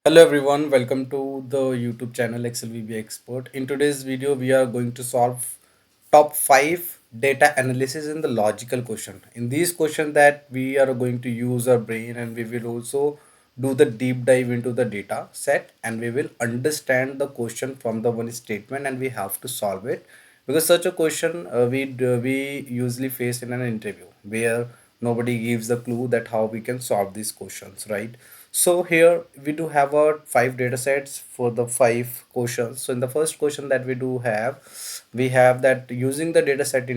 Hello everyone, welcome to the YouTube channel ExcelVBA Expert. In today's video, we are going to solve top 5 data analysis in the logical question. In these questions that we are going to use our brain, and we will also do the deep dive into the data set, and we will understand the question from the one statement, and we have to solve it because such a question we usually face in an interview where nobody gives the clue that how we can solve these questions, right? So here we do have our 5 data sets for the 5 questions. So in the first question that we have that using the data set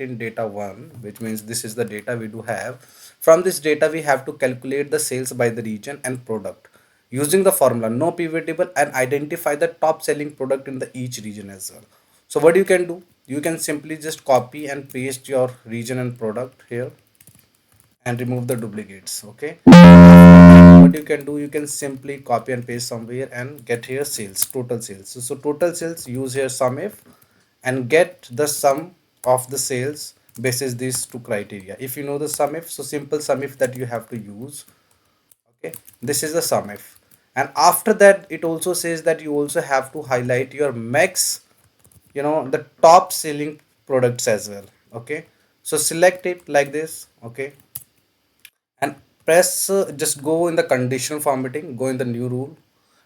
in data 1, which means this is the data we do have. From this data we have to calculate the sales by the region and product using the formula no pivot table, and identify the top selling product in the each region as well. So what you can do, you can simply just copy and paste your region and product here and remove the duplicates. Okay, what you can do, you can simply copy and paste somewhere and get here sales, total sales. So total sales, use here sum if and get the sum of the sales basis these two criteria. If you know the sum if, so simple sum if that you have to use. Okay, this is the sum if, and after that it also says that you also have to highlight your max, the top selling products as well. Okay, so select it like this. Okay, and press just go in the conditional formatting, go in the new rule,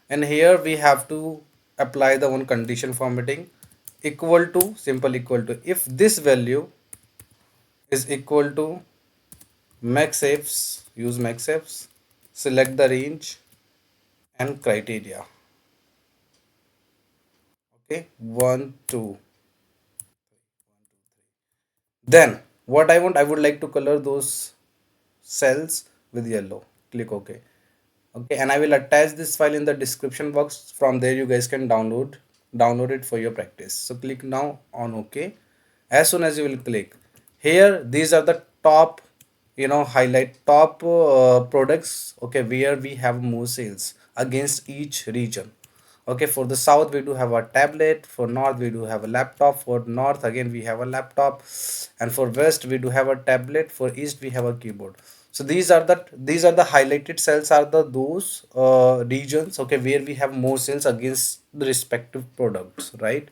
and here we have to apply the one condition formatting equal to, simple equal to, if this value is equal to max ifs, use max ifs, select the range and criteria. Okay, 1 2. Then what I would like to color those cells with yellow. Click OK. Okay, and I will attach this file in the description box. From there you guys can download it for your practice. So click now on OK. As soon as you will click here, these are the top, highlight top products, okay, where we have more sales against each region. Okay, for the south we do have a tablet, for north we do have a laptop, for north again we have a laptop, and for west we do have a tablet, for east we have a keyboard. So these are the highlighted cells are the those regions, okay, where we have more sales against the respective products, right?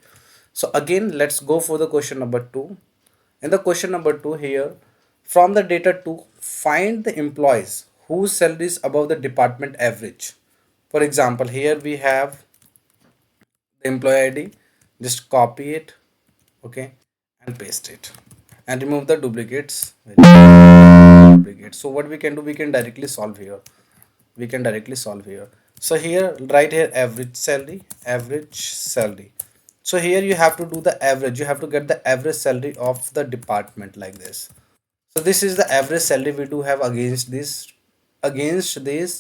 So again, let's go for the question number 2. In the question number 2 here, from the data 2, find the employees whose salary is above the department average. For example, here we have the employee ID, just copy it, okay, and paste it and remove the duplicates. So what we can do, we can directly solve here. So here, right here, average salary. So here you have to do the average, you have to get the average salary of the department like this. So this is the average salary we do have against this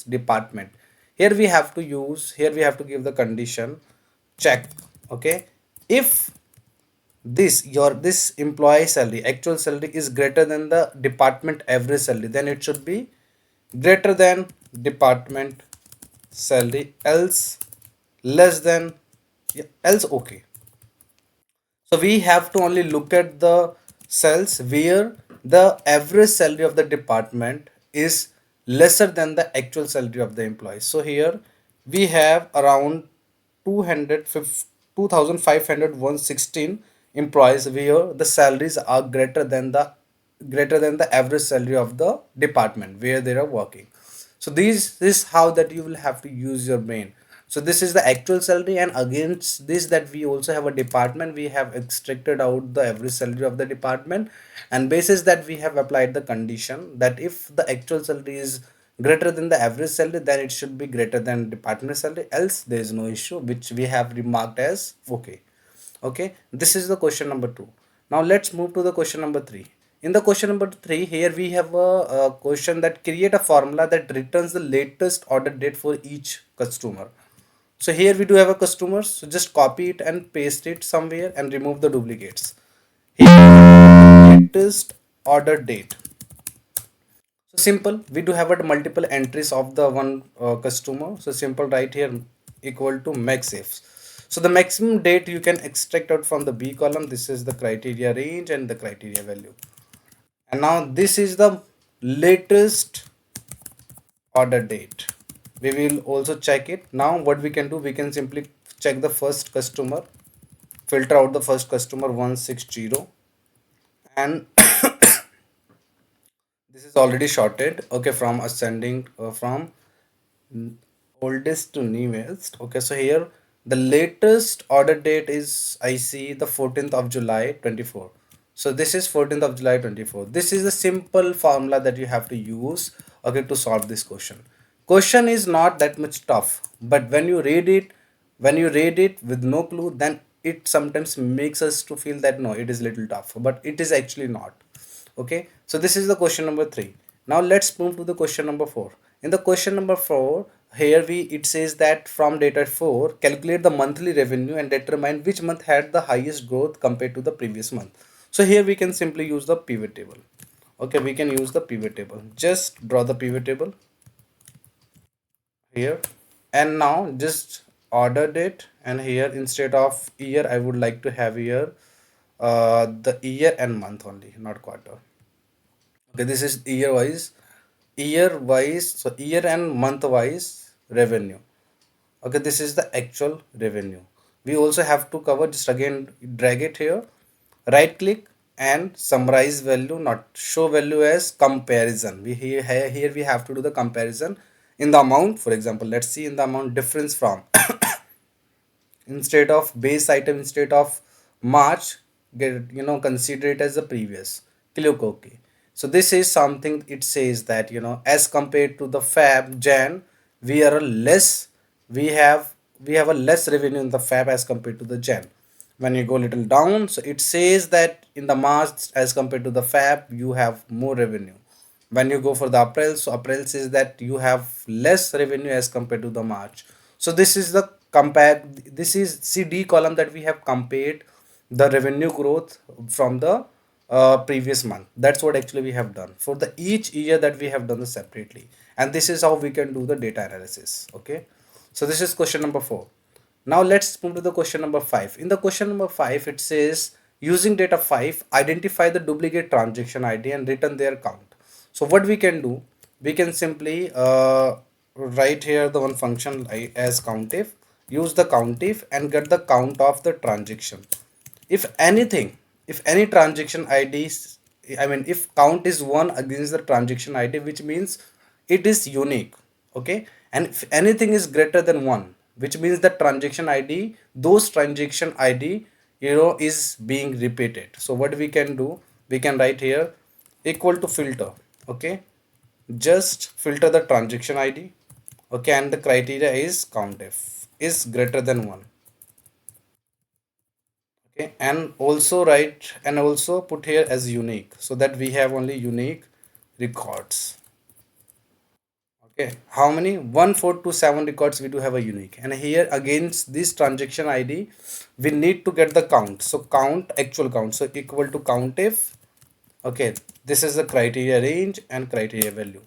department. Here we have to give the condition check. Okay, if this employee salary, actual salary, is greater than the department average salary, then it should be greater than department salary, else less than, yeah, else okay. So we have to only look at the cells where the average salary of the department is lesser than the actual salary of the employee. So here we have around 250 2516 employees where the salaries are greater than the average salary of the department where they are working. So this is how that you will have to use your brain. So this is the actual salary, and against this that we also have a department, we have extracted out the average salary of the department, and basis that we have applied the condition that if the actual salary is greater than the average salary, then it should be greater than department salary, else there is no issue, which we have remarked as okay. Okay, this is the question number 2. Now let's move to the question number 3. In the question number 3, here we have a question that create a formula that returns the latest order date for each customer. So here we do have a customer, so just copy it and paste it somewhere and remove the duplicates. Here, latest order date. So simple, we do have a multiple entries of the one customer. So simple, right here equal to max ifs. So the maximum date you can extract out from the B column. This is the criteria range and the criteria value. And now this is the latest order date. We will also check it. Now what we can do, we can simply check the first customer, filter out the first customer 160, and this is already sorted, okay, from ascending, from oldest to newest. Okay, so here the latest order date is, I see, the 14th of July 24. So this is 14th of July 24. This is a simple formula that you have to use, okay, to solve this question. Question is not that much tough, but when you read it with no clue, then it sometimes makes us to feel that no, it is little tough, but it is actually not. Okay, so this is the question number 3. Now let's move to the question number 4. In the question number 4, here we it says that from data 4, calculate the monthly revenue and determine which month had the highest growth compared to the previous month. So here we can simply use the pivot table. Okay, we can use the pivot table. Just draw the pivot table here, and now just order date, and here instead of year I would like to have here the year and month only, not quarter. Okay, this is year wise, so year and month wise revenue. Okay, this is the actual revenue. We also have to cover, just again drag it here, right click and summarize value, not show value as comparison. We here we have to do the comparison in the amount. For example, let's see in the amount difference from instead of base item, instead of March, get, consider it as the previous. Click OK. So this is something, it says that, as compared to the Fab Jan, we are a less, we have a less revenue in the Fab as compared to the Jan. When you go little down, so it says that in the March as compared to the Fab, you have more revenue. When you go for the April, so April says that you have less revenue as compared to the March. So this is the compare, this is CD column that we have compared the revenue growth from the previous month. That's what actually we have done for the each year that we have done this separately, and this is how we can do the data analysis. Okay, so this is question number 4. Now let's move to the question number 5. In the question number 5, it says using data 5, identify the duplicate transaction ID and return their count. So what we can do, we can simply write here the one function as countif, use the countif and get the count of the transaction. If anything, if any transaction IDs, I mean, if count is 1 against the transaction ID, which means it is unique. Okay, and if anything is greater than 1, which means that transaction ID, those transaction ID, is being repeated. So what we can do, we can write here equal to filter. Okay, just filter the transaction ID. Okay, and the criteria is countif is greater than 1. Okay, and also write and also put here as unique, so that we have only unique records. Okay, how many? 1427 records we do have a unique, and here against this transaction ID we need to get the count. So count, actual count, so equal to countif. Okay, this is the criteria range and criteria value.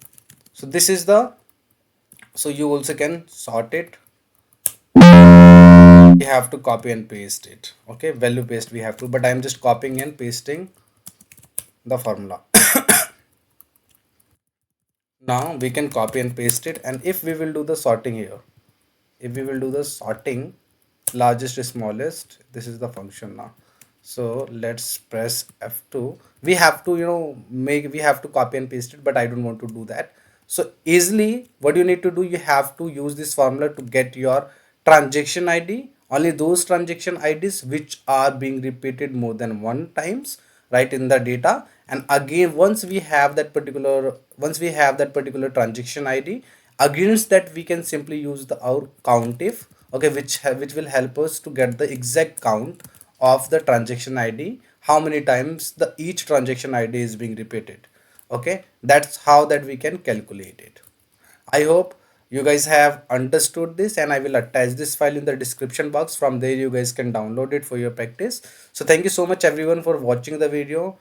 So this is the, so you also can sort it. We have to copy and paste it. Okay, value paste we have to, but I'm just copying and pasting the formula. Now we can copy and paste it, and if we will do the sorting here, if we will do the sorting largest to smallest, this is the function now. So let's press F2. We have to, we have to copy and paste it, but I don't want to do that. So easily what you need to do, you have to use this formula to get your transaction ID, only those transaction IDs which are being repeated more than one times, right, in the data. And again, once we have that particular transaction ID, against that we can simply use the our countif. Okay, which will help us to get the exact count of the transaction ID, how many times the each transaction ID is being repeated. Okay, that's how that we can calculate it. I hope you guys have understood this, and I will attach this file in the description box. From there you guys can download it for your practice. So thank you so much everyone for watching the video.